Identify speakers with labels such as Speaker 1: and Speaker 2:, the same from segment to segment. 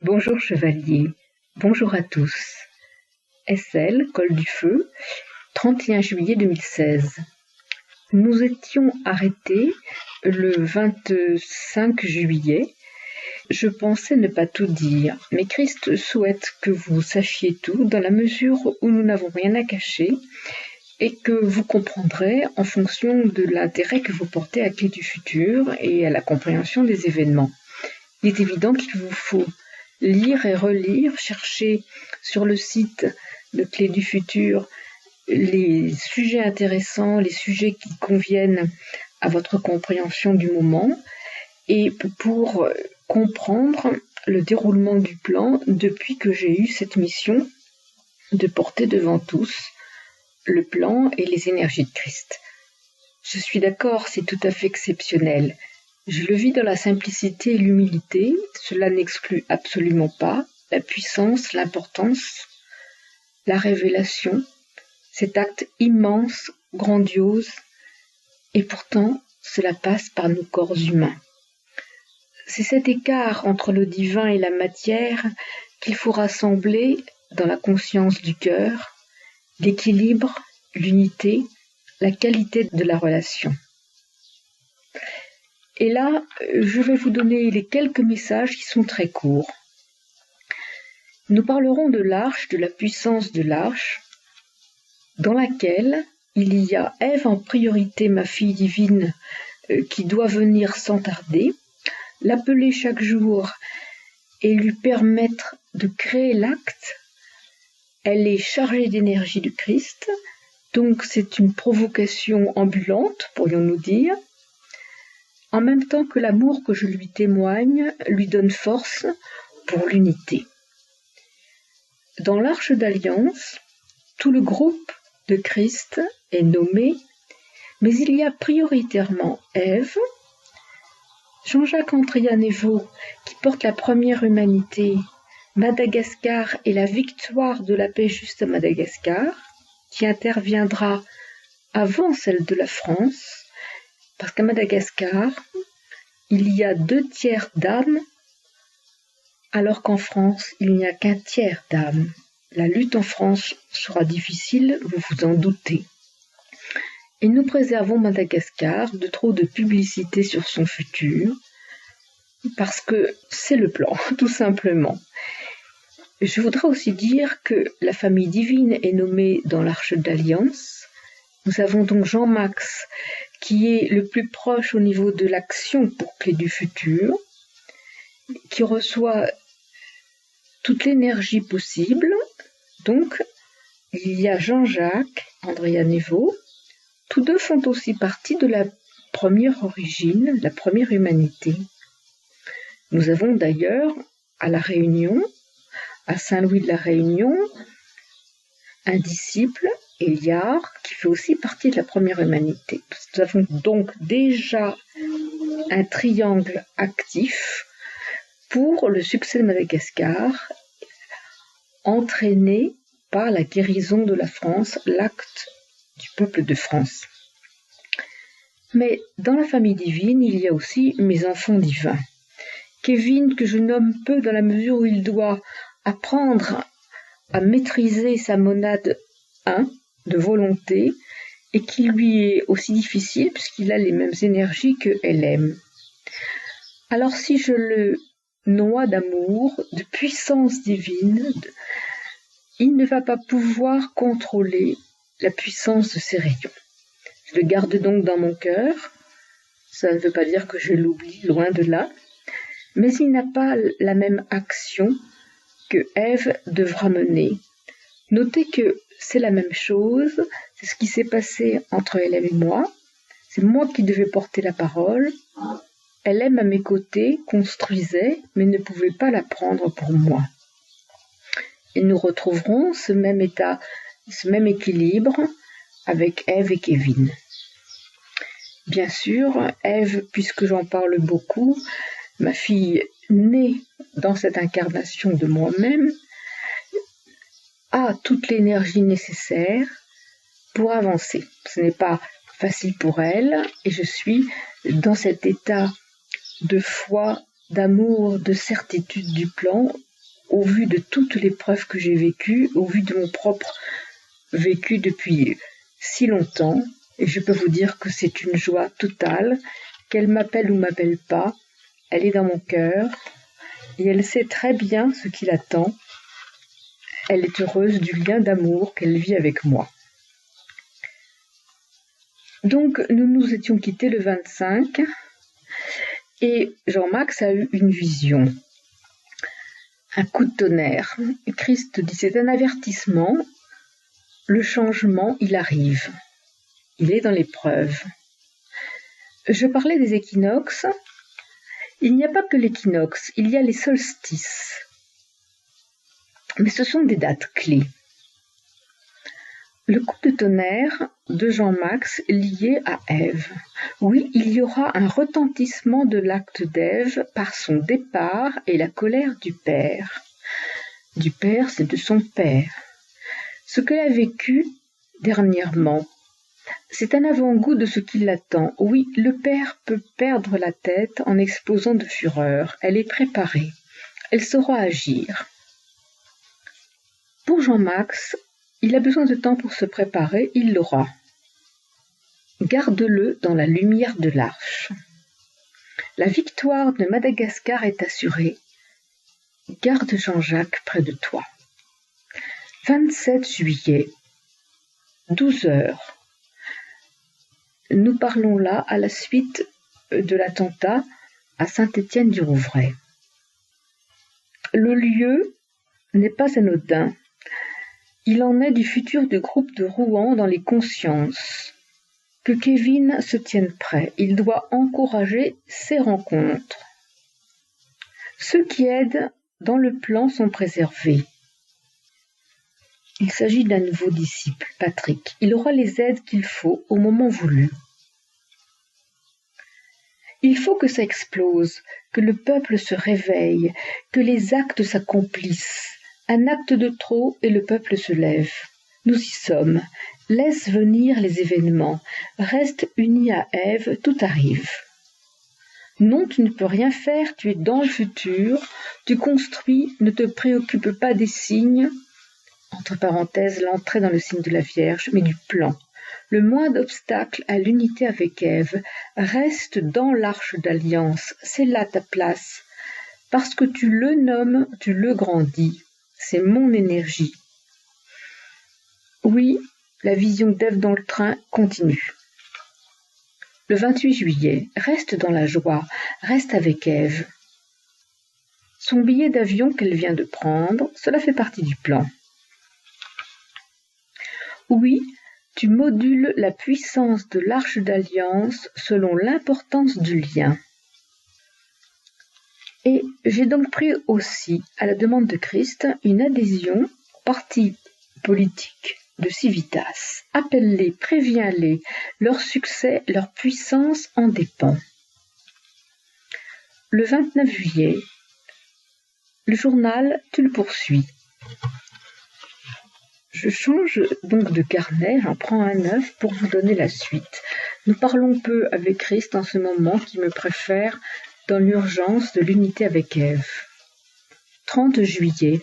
Speaker 1: Bonjour chevalier, bonjour à tous. SL, Col du Feu, 31 juillet 2016. Nous étions arrêtés le 25 juillet. Je pensais ne pas tout dire, mais Christ souhaite que vous sachiez tout dans la mesure où nous n'avons rien à cacher et que vous comprendrez en fonction de l'intérêt que vous portez à Clé du Futur et à la compréhension des événements. Il est évident qu'il vous faut lire et relire, chercher sur le site de Clé du Futur les sujets intéressants, les sujets qui conviennent à votre compréhension du moment et pour comprendre le déroulement du plan depuis que j'ai eu cette mission de porter devant tous le plan et les énergies de Christ. Je suis d'accord, c'est tout à fait exceptionnel. Je le vis dans la simplicité et l'humilité, cela n'exclut absolument pas la puissance, l'importance, la révélation, cet acte immense, grandiose, et pourtant cela passe par nos corps humains. C'est cet écart entre le divin et la matière qu'il faut rassembler dans la conscience du cœur, l'équilibre, l'unité, la qualité de la relation. Et là, je vais vous donner les quelques messages qui sont très courts. Nous parlerons de l'arche, de la puissance de l'arche, dans laquelle il y a Ève en priorité, ma fille divine, qui doit venir sans tarder, l'appeler chaque jour et lui permettre de créer l'acte. Elle est chargée d'énergie du Christ, donc c'est une provocation ambulante, pourrions-nous dire, en même temps que l'amour que je lui témoigne lui donne force pour l'unité. Dans l'Arche d'Alliance, tout le groupe de Christ est nommé, mais il y a prioritairement Ève, Jean-Jacques Antrianevo qui porte la première humanité, Madagascar et la victoire de la paix juste à Madagascar, qui interviendra avant celle de la France, parce qu'à Madagascar, il y a 2/3 d'âmes, alors qu'en France, il n'y a qu'un tiers d'âmes. La lutte en France sera difficile, vous vous en doutez. Et nous préservons Madagascar de trop de publicité sur son futur, parce que c'est le plan, tout simplement. Je voudrais aussi dire que la famille divine est nommée dans l'Arche d'Alliance. Nous avons donc Jean-Max, qui est le plus proche au niveau de l'action pour Clé du Futur, qui reçoit toute l'énergie possible. Donc, il y a Jean-Jacques Andrianevo. Tous deux font aussi partie de la première origine, la première humanité. Nous avons d'ailleurs à La Réunion, à Saint-Louis de la Réunion, un disciple, Eliard, qui fait aussi partie de la première humanité. Nous avons donc déjà un triangle actif pour le succès de Madagascar, entraîné par la guérison de la France, l'acte du peuple de France. Mais dans la famille divine, il y a aussi mes enfants divins. Kevin, que je nomme peu dans la mesure où il doit apprendre à maîtriser sa monade 1 de volonté et qui lui est aussi difficile puisqu'il a les mêmes énergies que LM. Alors si je le noie d'amour, de puissance divine, il ne va pas pouvoir contrôler la puissance de ses rayons. Je le garde donc dans mon cœur, ça ne veut pas dire que je l'oublie, loin de là, mais il n'a pas la même action que Ève devra mener. Notez que c'est la même chose, c'est ce qui s'est passé entre LM et moi, c'est moi qui devais porter la parole, LM à mes côtés construisait, mais ne pouvait pas la prendre pour moi. Et nous retrouverons ce même état, ce même équilibre avec Ève et Kevin. Bien sûr, Ève, puisque j'en parle beaucoup, ma fille née dans cette incarnation de moi-même, a toute l'énergie nécessaire pour avancer. Ce n'est pas facile pour elle et je suis dans cet état de foi, d'amour, de certitude du plan au vu de toutes les preuves que j'ai vécues, au vu de mon propre vécu depuis si longtemps, et je peux vous dire que c'est une joie totale, qu'elle m'appelle ou m'appelle pas, elle est dans mon cœur, et elle sait très bien ce qui l'attend. Elle est heureuse du lien d'amour qu'elle vit avec moi. Donc, nous nous étions quittés le 25, et Jean-Max a eu une vision. Un coup de tonnerre. Christ dit, c'est un avertissement. Le changement, il arrive. Il est dans l'épreuve. Je parlais des équinoxes. Il n'y a pas que l'équinoxe, il y a les solstices. Mais ce sont des dates clés. Le coup de tonnerre de Jean-Max lié à Ève. Oui, il y aura un retentissement de l'acte d'Ève par son départ et la colère du père. Du père, c'est de son père. Ce qu'elle a vécu dernièrement, c'est un avant-goût de ce qui l'attend. Oui, le père peut perdre la tête en explosant de fureur. Elle est préparée. Elle saura agir. Pour Jean-Max, il a besoin de temps pour se préparer, il l'aura. Garde-le dans la lumière de l'arche. La victoire de Madagascar est assurée. Garde Jean-Jacques près de toi. 27 juillet, 12 heures. Nous parlons là à la suite de l'attentat à Saint-Étienne-du-Rouvray. Le lieu n'est pas anodin. Il en est du futur du groupe de Rouen dans les consciences. Que Kevin se tienne prêt, il doit encourager ces rencontres. Ceux qui aident dans le plan sont préservés. Il s'agit d'un nouveau disciple, Patrick. Il aura les aides qu'il faut au moment voulu. Il faut que ça explose, que le peuple se réveille, que les actes s'accomplissent. Un acte de trop et le peuple se lève. Nous y sommes. Laisse venir les événements. Reste uni à Ève, tout arrive. Non, tu ne peux rien faire, tu es dans le futur. Tu construis, ne te préoccupe pas des signes. Entre parenthèses, l'entrée dans le signe de la Vierge, mais du plan. Le moins d'obstacles à l'unité avec Ève. Reste dans l'arche d'alliance, c'est là ta place. Parce que tu le nommes, tu le grandis. C'est mon énergie. Oui, la vision d'Ève dans le train continue. Le 28 juillet, reste dans la joie, reste avec Ève. Son billet d'avion qu'elle vient de prendre, cela fait partie du plan. Oui, tu modules la puissance de l'arche d'alliance selon l'importance du lien. Et j'ai donc pris aussi, à la demande de Christ, une adhésion au parti politique de Civitas. Appelle-les, préviens-les, leur succès, leur puissance en dépend. Le 29 juillet, le journal, tu le poursuis. Je change donc de carnet, j'en prends un neuf pour vous donner la suite. Nous parlons peu avec Christ en ce moment qui me préfère dans l'urgence de l'unité avec Ève. 30 juillet.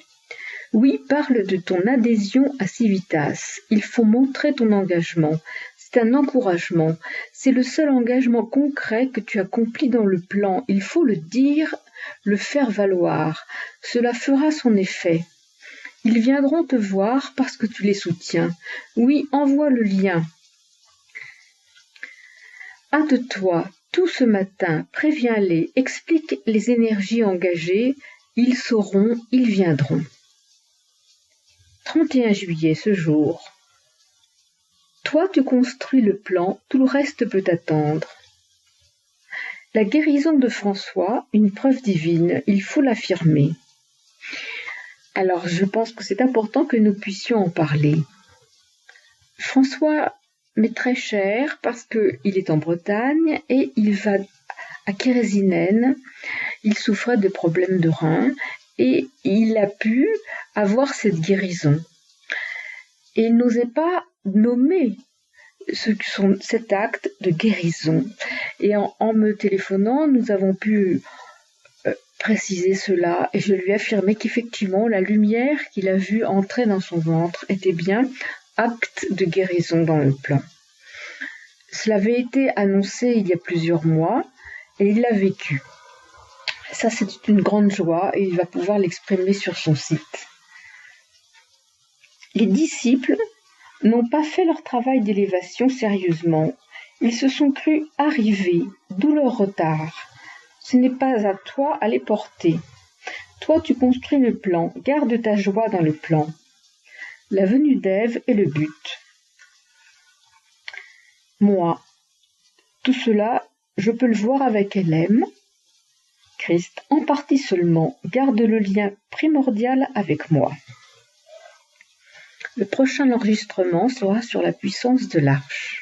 Speaker 1: Oui, parle de ton adhésion à Civitas. Il faut montrer ton engagement. C'est un encouragement. C'est le seul engagement concret que tu accomplis dans le plan. Il faut le dire, le faire valoir. Cela fera son effet. Ils viendront te voir parce que tu les soutiens. Oui, envoie le lien. Hâte-toi, tout ce matin, préviens-les, explique les énergies engagées, ils sauront, ils viendront. 31 juillet, ce jour. Toi, tu construis le plan, tout le reste peut attendre. La guérison de François, une preuve divine, il faut l'affirmer. Alors, je pense que c'est important que nous puissions en parler. François m'est très cher parce qu'il est en Bretagne et il va à Kérésinen. Il souffrait de problèmes de reins et il a pu avoir cette guérison. Et il n'osait pas nommer cet acte de guérison. Et en me téléphonant, nous avons pu précisé cela et je lui affirmai qu'effectivement la lumière qu'il a vue entrer dans son ventre était bien acte de guérison dans le plan. Cela avait été annoncé il y a plusieurs mois et il l'a vécu. Ça, c'est une grande joie et il va pouvoir l'exprimer sur son site. Les disciples n'ont pas fait leur travail d'élévation sérieusement. Ils se sont crus arrivés, d'où leur retard. Ce n'est pas à toi à les porter. Toi, tu construis le plan, garde ta joie dans le plan. La venue d'Ève est le but. Moi, tout cela, je peux le voir avec Hélène. Christ, en partie seulement, garde le lien primordial avec moi. Le prochain enregistrement sera sur la puissance de l'arche.